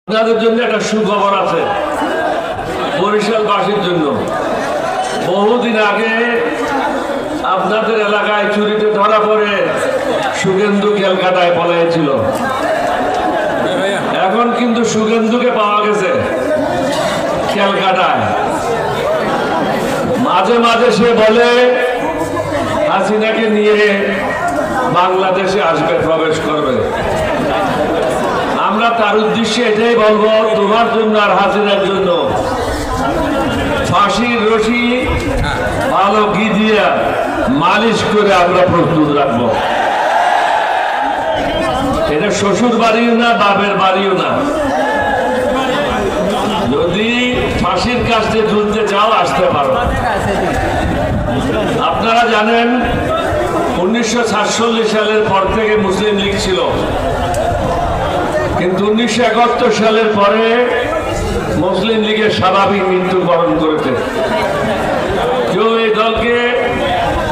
আপনাদের জন্য একটা সুখবর আছে, বরিশালবাসীর জন্য। বহুদিন আগে আপনাদের এলাকায় চুরিতে ধরা পড়ে সুগেন্দু ক্যালকাটায় পলাইছিল। এখন কিন্তু সুগেন্দুকে পাওয়া গেছে ক্যালকাটায়। মাঝে মাঝে সে বলে হাসিনাকে নিয়ে বাংলাদেশে আসবে, প্রবেশ করবে। আমরা তার উদ্দেশ্যে এটাই বলবো, তোমার জন্য আর হাসিনার জন্য ফাঁসির রশি ভালো ঘি দিয়ে মালিশ করে আমরা প্রস্তুত রাখবো। এটা শ্বশুর বাড়িও না, বাপের বাড়িও না। যদি ফাঁসির কাছে ঝুলতে চাও আসতে পারো। আপনারা জানেন 1947 সালের পর থেকে মুসলিম লীগ ছিল, কিন্তু 1971 সালের পরে মুসলিম লীগের স্বাভাবিক মৃত্যুবরণ করেছে। কেউ এই দলকে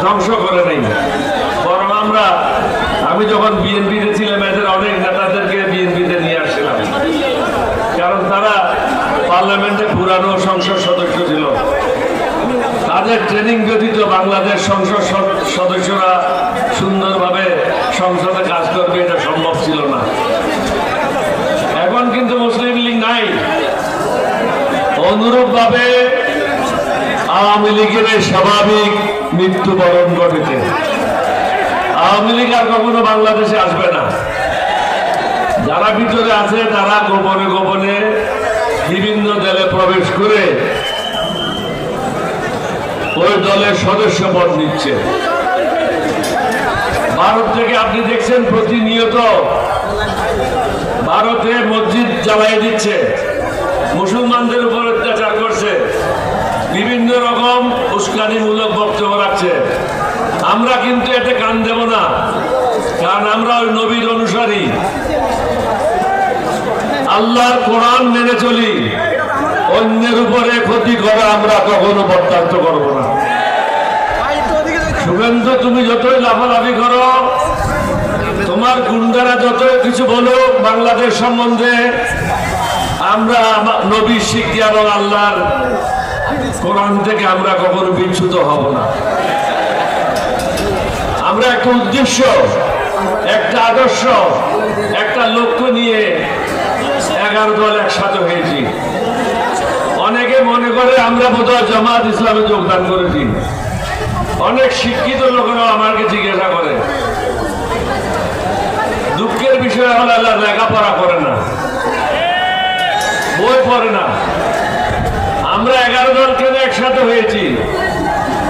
ধ্বংস করে নাই, বরং আমি যখন বিএনপিতে ছিলাম এদের অনেক নেতাদেরকে বিএনপিতে নিয়ে আসছিলাম, কারণ তারা পার্লামেন্টে পুরানো সংসদ সদস্য ছিল। তাদের ট্রেনিং ব্যতীত বাংলাদেশ সংসদ সদস্যরা সুন্দরভাবে সংসদে কাজ করবে এটা সম্ভব ছিল না। এখন কিন্তু মুসলিম লীগ নাই। অনুরূপ ভাবে আওয়ামী লীগের স্বাভাবিক মৃত্যুবরণ ঘটেছে। আওয়ামী লীগ আর কখনো বাংলাদেশে আসবে না। যারা ভিতরে আছে তারা গোপনে গোপনে বিভিন্ন দলে প্রবেশ করে ওই দলের সদস্য পদ নিচ্ছে। ভারত থেকে আপনি দেখছেন প্রতিনিয়ত ভারতে মসজিদ জ্বালাই দিচ্ছে, মুসলমানদের উপর অত্যাচার করছে, বিভিন্ন রকম উস্কানিমূলক বক্তব্য রাখছে। আমরা কিন্তু এতে কান দেব না, কারণ আমরা ওই নবীর অনুসারী, আল্লাহর কোরআন মেনে চলি। অন্যের উপরে ক্ষতি করা আমরা কখনো বরদাস্ত করবো না। শুভেন্দু, তুমি যতই লাফালাফি করো, তোমার গুন্ডারা যত কিছু বলো বাংলাদেশ সম্বন্ধে, আমরা নবীর শিক্ষা এবং আল্লাহর কোরআন থেকে আমরা কখনো বিচ্যুত হব না। আমরা একটা উদ্দেশ্য, একটা আদর্শ, একটা লক্ষ্য নিয়ে 11 দল একসাথে হয়েছি। অনেকে মনে করে আমরা বোধহয় জামাত ইসলামে যোগদান করেছি। অনেক শিক্ষিত লোকেরাও আমাকে জিজ্ঞাসা করে। দুঃখের বিষয় হলো আল্লাহ লেখাপড়া করে না, বই পড়ে না। আমরা 11 দল কেন একসাথে হয়েছি?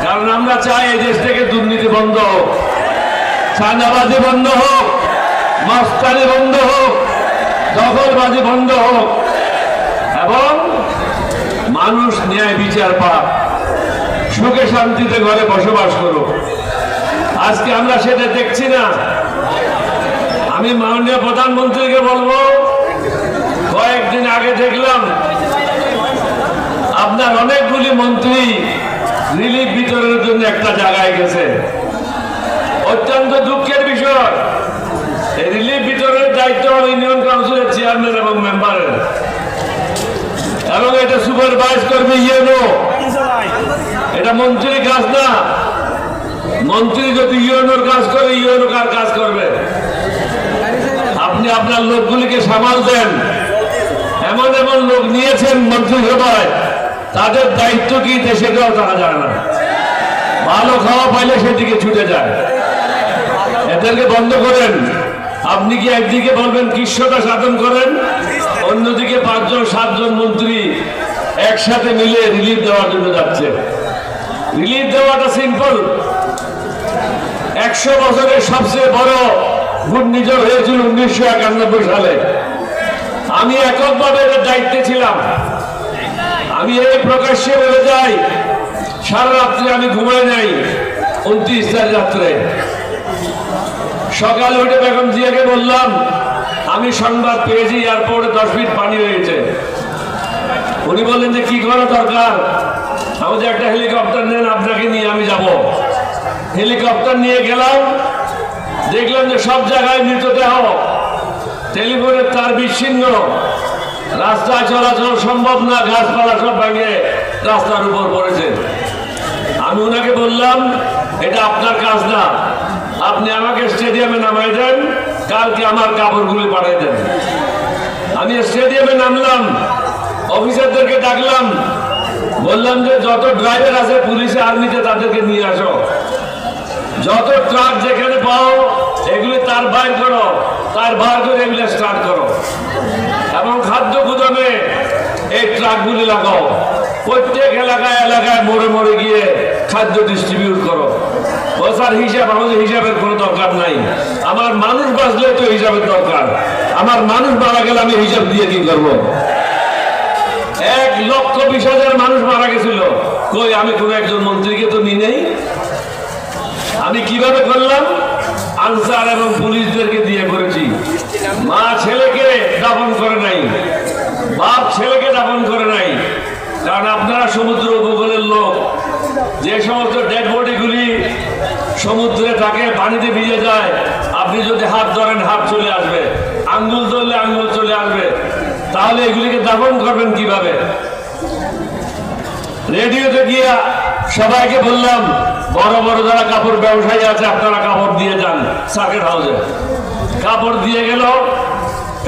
কারণ আমরা চাই এই দেশ থেকে দুর্নীতি বন্ধ হোক, চাঁদাবাজি বন্ধ হোক, মস্তানি বন্ধ হোক, দখলবাজি বন্ধ হোক, এবং মানুষ ন্যায় বিচার পাক, সুখে শান্তিতে ঘরে বসবাস করুক। আজকে আমরা সেটা দেখছি না। আমি মাননীয় প্রধানমন্ত্রীকে বলবো, কয়েকদিন আগে দেখলাম আপনার অনেকগুলি মন্ত্রী রিলিফ বিতরণের জন্য একটা জায়গায় গেছে। অত্যন্ত দুঃখের বিষয়, এই রিলিফ বিতরণের দায়িত্ব হল ইউনিয়ন কাউন্সিলের চেয়ারম্যান এবং মেম্বারের, এবং এটা সুপারভাইজ করবে ইউনো। এটা মন্ত্রীর কাজ না। মন্ত্রী যদি ইউনোর কাজ করে, ইউনো কার কাজ করবে? আপনি আপনার লোকগুলিকে সামাল দেন। এমন এমন লোক নিয়েছেন মন্ত্রিসভায়, তাদের দায়িত্ব কি সেটাও তারা জানে না। ভালো খাওয়া পাইলে সেদিকে ছুটে যায়। এদেরকে বন্ধ করেন। আপনি কি একদিকে বলবেন কৃষ্ণতা সাধন করেন, অন্যদিকে 5-7 জন মন্ত্রী একসাথে মিলে রিলিফ দেওয়ার জন্য যাচ্ছে। রিলিফ দেওয়াটা সিম্পল। 100 বছরের সবচেয়ে বড় ঘূর্ণিঝড় হয়েছিল 1991 সালে। আমি এককভাবে এর দায়িত্বে ছিলাম। আমি এই প্রকাশ্যে বলে যাই, সারা রাত্রে আমি ঘুমাই নাই। 29 তারিখ রাত্রে সকালে উঠে বেগম জিয়াকে বললাম, আমি সংবাদ পেয়েছি এয়ারপোর্টে 10 ফিট পানি হয়েছে। উনি বললেন যে কি করা দরকার? আমাদের একটা হেলিকপ্টার নেন, আপনাকে নিয়ে আমি যাব। হেলিকপ্টার নিয়ে গেলাম, দেখলাম যে সব জায়গায় মৃতদেহ, টেলিফোনের তার বিচ্ছিন্ন, রাস্তায় চলাচল সম্ভব না, গাছপালা সব ভেঙে রাস্তার উপর পড়েছে। আমি ওনাকে বললাম, এটা আপনার কাজ না, আপনি আমাকে স্টেডিয়ামে নামাই দেন, কালকে আমার কাপড়গুলি পাঠিয়ে দেন। আমি স্টেডিয়ামে নামলাম, অফিসারদেরকে ডাকলাম, বললাম যে যত ড্রাইভার আছে পুলিশে আর্মিতে তাদেরকে নিয়ে আসো, যত ট্রাক যেখানে পাও এগুলি তার বাইর করো, তার বার করে এগুলি স্টার্ট করো, এবং খাদ্য গুদামে এই ট্রাকগুলি লাগাও, প্রত্যেক এলাকায় এলাকায় মোড়ে মোড়ে গিয়ে খাদ্য ডিস্ট্রিবিউট করো। বসার হিসাব, আমাদের হিসাবের কোনো দরকার নাই, আমার মানুষ বাঁচলে তো হিসাবের দরকার, আমার মানুষ মারা গেলে আমি হিসাব দিয়ে কি করবো? 1,20,000 মানুষ মারা গেছিল, কই আমি কোন একজন মন্ত্রীকে তো নিই নেই। আমি কিভাবে করলাম? আনসার এবং পুলিশদেরকে দিয়ে করেছি। মা ছেলেকে দাফন করে নাই, বাপ ছেলেকে দাফন করে নাই, কারণ আপনারা সমুদ্র উপকূলের লোক, যে সমস্ত ডেড বডিগুলি সমুদ্রে থাকে, পানিতে ভিজে যায়, আপনি যদি হাত ধরেন হাত চলে আসবে, আঙ্গুল ধরলে আঙ্গুল চলে আসবে, তাহলে এগুলিকে দাফন করবেন কিভাবে? রেডিওতে গিয়ে সবাইকে বললাম, বড় বড় যারা কাপড় ব্যবসায়ী আছে আপনারা কাপড় দিয়ে যান সার্কিট হাউসে। কাপড় দিয়ে গেল,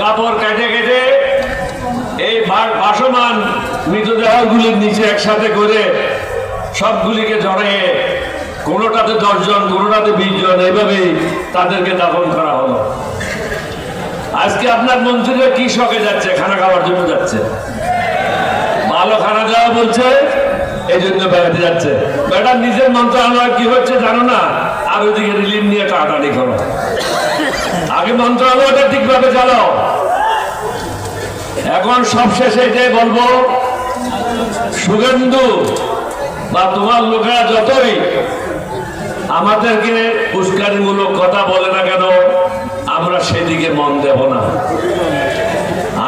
কাপড় কেটে কেটে এই ভাসমান মৃতদেহগুলির নিচে একসাথে করে সবগুলিকে জড়িয়ে, কোনোটাতে 10 জন, কোনোটাতে 20 জন, এইভাবেই তাদেরকে দাফন করা হলো। আজকে আপনার মন্ত্রীরা কি শখে যাচ্ছে? খানা খাওয়ার জন্য যাচ্ছে, ভালো খানা দেওয়া বলছে, এই জন্য বেড়াতে যাচ্ছে। বেটা নিজের মন্ত্রণালয় কি হচ্ছে জানো না, আর ওইদিকে রিলিফ নিয়ে টাটানি করো। আগে মন্ত্রণালয়টা ঠিকভাবে চালাও। এখন সবশেষে এটাই বলবো, শুভেন্দু বা তোমার লোকেরা যতই আমাদেরকে উস্কানিমূলক কথা বলে না কেন, আমরা সেদিকে মন দেব না।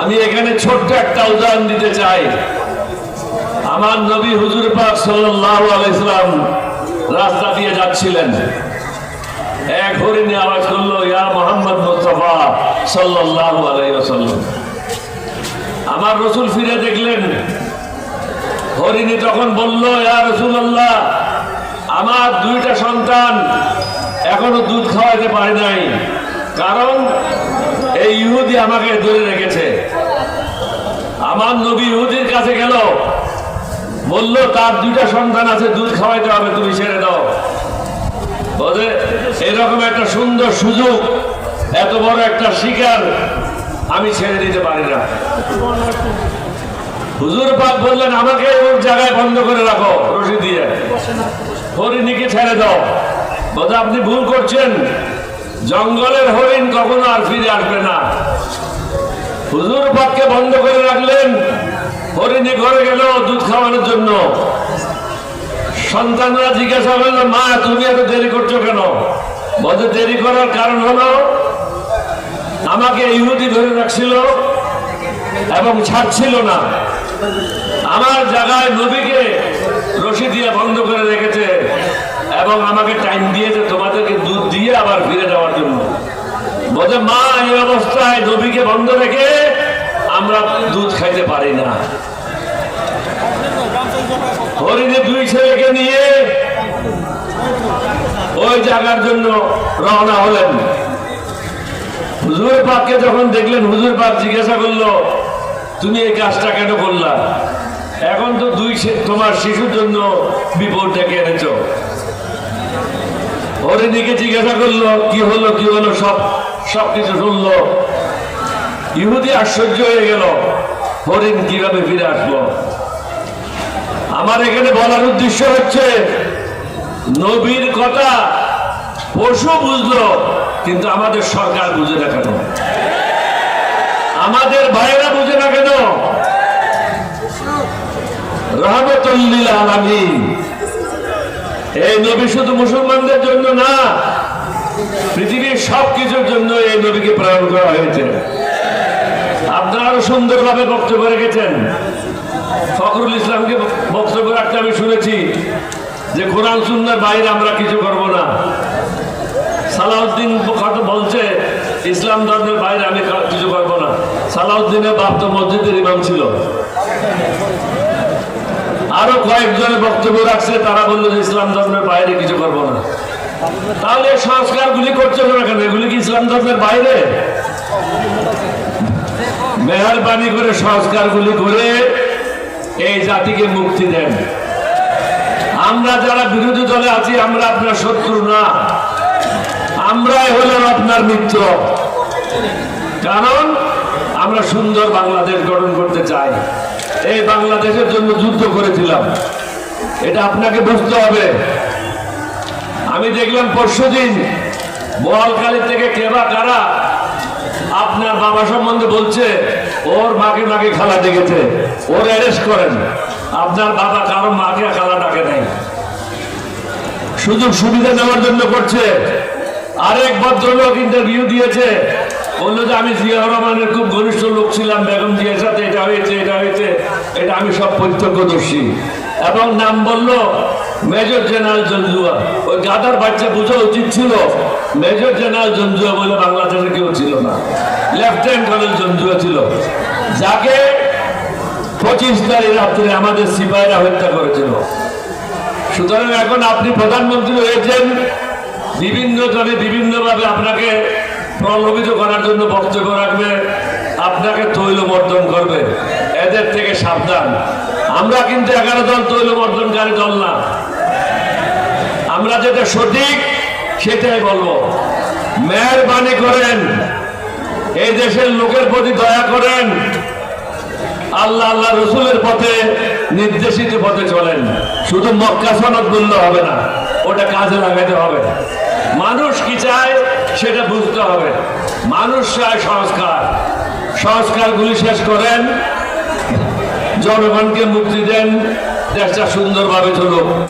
আমি এখানে ছোট্ট একটা উদাহরণ দিতে চাই। আমার নবী হুজুর পাক সাল্লাল্লাহু আলাইহি সাল্লাম রাস্তা দিয়ে যাচ্ছিলেন, এক হরিণী আওয়াজ করলো, ইয়া মুহাম্মদ মুস্তাফা সাল্লাল্লাহু আলাইহি ওয়াসাল্লাম। আমার রাসূল ফিরে দেখলেন, হরিণী তখন বলল, ইয়া রাসূলুল্লাহ, আমার 2টা সন্তান এখনো দুধ খাওয়াতে পারে নাই, কারণ এই ইহুদি আমাকে ধরে রেখেছে। আমার নবী ইহুদির কাছে গেল, বলল তার 2টা সন্তান আছে, দুধ খাওয়াইতে হবে, তুমি ছেড়ে দাও। বলে এরকম একটা সুন্দর সুযোগ, এত বড় একটা শিকার আমি ছেড়ে দিতে পারি না। হুজুর পাক বললেন, আমাকে ওর জায়গায় বন্ধ করে রাখো রশি দিয়ে, হরিণীকে ছেড়ে দাও। বলে আপনি ভুল করছেন, জঙ্গলের হরিণ কখনো আর ফিরে আসবে না। হুজুর পাককে বন্ধ করে রাখলেন, হরিণী ঘরে গেল দুধ খাওয়ানোর জন্য। সন্তানরা জিজ্ঞাসা করলো, মা তুমি এত দেরি করছো কেন? বলে দেরি করার কারণ হলো, আমাকে ইহুদি ধরে রাখছিল এবং ছাড়ছিল না, আমার জায়গায় নবীকে রশি দিয়ে বন্ধ করে রেখেছে এবং আমাকে টাইম দিয়েছে তোমাদেরকে দুধ দিয়ে আবার ফিরে যাওয়ার জন্য। বলে মা এই অবস্থায় নবীকে বন্ধ রেখে আমরা দুধ খাইতে পারি না। হরিণী 2 ছেলেকে নিয়ে ওই জায়গার জন্য রওনা হলেন। হুজুর পাককে যখন দেখলেন, হুজুর পাক জিজ্ঞাসা করলো, তুমি এই কাজটা কেন করলা? এখন তো তোমার শিশুর জন্য বিপদ ডেকে এনেছ। হরিণীকে জিজ্ঞাসা করলো, কি হলো কি হলো, সবকিছু শুনলো। ইহুদি আশ্চর্য হয়ে গেল, হরিণ কিভাবে ফিরে আসলো। আমার এখানে বলার উদ্দেশ্য হচ্ছে, নবীর কথা পশু বুঝলো, কিন্তু আমাদের সরকার বুঝে না কেন? আমাদের ভাইয়েরা বুঝে না কেন? রহমতুল লিল আলামিন, এই নবী শুধু মুসলমানদের জন্য না, পৃথিবীর সবকিছুর জন্য এই নবীকে প্রেরণ করা হয়েছে। আপনারা আরো সুন্দরভাবে বক্তব্য রেখেছেন। ফখরুল ইসলামকে বক্তব্য রাখতে আমি শুনেছি যে কোরআন সুন্নাহর বাইরে আমরা কিছু করব না। সালাউদ্দিন বলছে ইসলাম ধর্মের বাইরে আমি কিছু করবো না। সালাউদ্দিনের বাপ তো মসজিদের ইমাম ছিল, আরো কয়েকজনের বক্তব্য রাখছে, তারা বললো যে ইসলাম ধর্মের বাইরে কিছু করবো না। তাহলে সংস্কার গুলি করছে না কেন? এগুলি কি ইসলাম ধর্মের বাইরে? মেহরবানি করে সংস্কার গুলি করে এই জাতিকে মুক্তি দেন। আমরা যারা বিরোধী দলে আছি আমরা আপনার শত্রু না, আমরাই হলাম আপনার মিত্র। কারণ আমরা সুন্দর বাংলাদেশ গঠন করতে চাই, এই বাংলাদেশের জন্য যুদ্ধ করেছিলাম, এটা আপনাকে বুঝতে হবে। আমি দেখলাম পরশুদিন বোয়ালখালী থেকে কেবা কারা আপনার বাবা সম্বন্ধে বলছে, ওর মাকে নাকি খালা ডেকেছে, ওর অ্যারেস্ট করেন। আপনার বাবা কারো মাকে খালা ডাকে নাই, সুযোগ সুবিধা নেওয়ার জন্য করছে। আরেক ভদ্রলোক ইন্টারভিউ দিয়েছে, বললো যে আমি জিয়াউর রহমানের খুব ঘনিষ্ঠ লোক ছিলাম, বেগম জিয়ার সাথে এটা হয়েছে এটা হয়েছে, এটা আমি সব প্রত্যক্ষদর্শী। এবং নাম বললো মেজর জেনারেল জঞ্জুয়া। ওই গাদার বাচ্চা বোঝা উচিত ছিল মেজর জেনারেল জঞ্জুয়া বলে বাংলাদেশে কেউ ছিল না, লেফটেন্যান্ট কর্নেল জঞ্জুয়া ছিল, যাকে 25 তারিখ রাত্রে আমাদের সিপাহীরা হত্যা করেছিল। সুতরাং এখন আপনি প্রধানমন্ত্রী হয়েছেন, বিভিন্ন জনে বিভিন্নভাবে আপনাকে প্রলোভিত করার জন্য বক্তব্য রাখবে, আপনাকে তৈলমর্দন করবে, এদের থেকে সাবধান। আমরা কিন্তু 11 দল তৈলমর্দনকারী দল না, আমরা যেটা সঠিক সেটাই বলবো। মেহরবানি করেন, এই দেশের লোকের প্রতি দয়া করেন, আল্লাহ আল্লাহ রসুলের পথে নির্দেশিত পথে চলেন। শুধু মক্কা সনদ বললে হবে না, ওটা কাজে লাগাতে হবে। মানুষ কি চায় সেটা বুঝতে হবে। মানুষ চায় সংস্কার, সংস্কারগুলি শেষ করেন, জনগণকে মুক্তি দেন, দেশটা সুন্দরভাবে চলুক।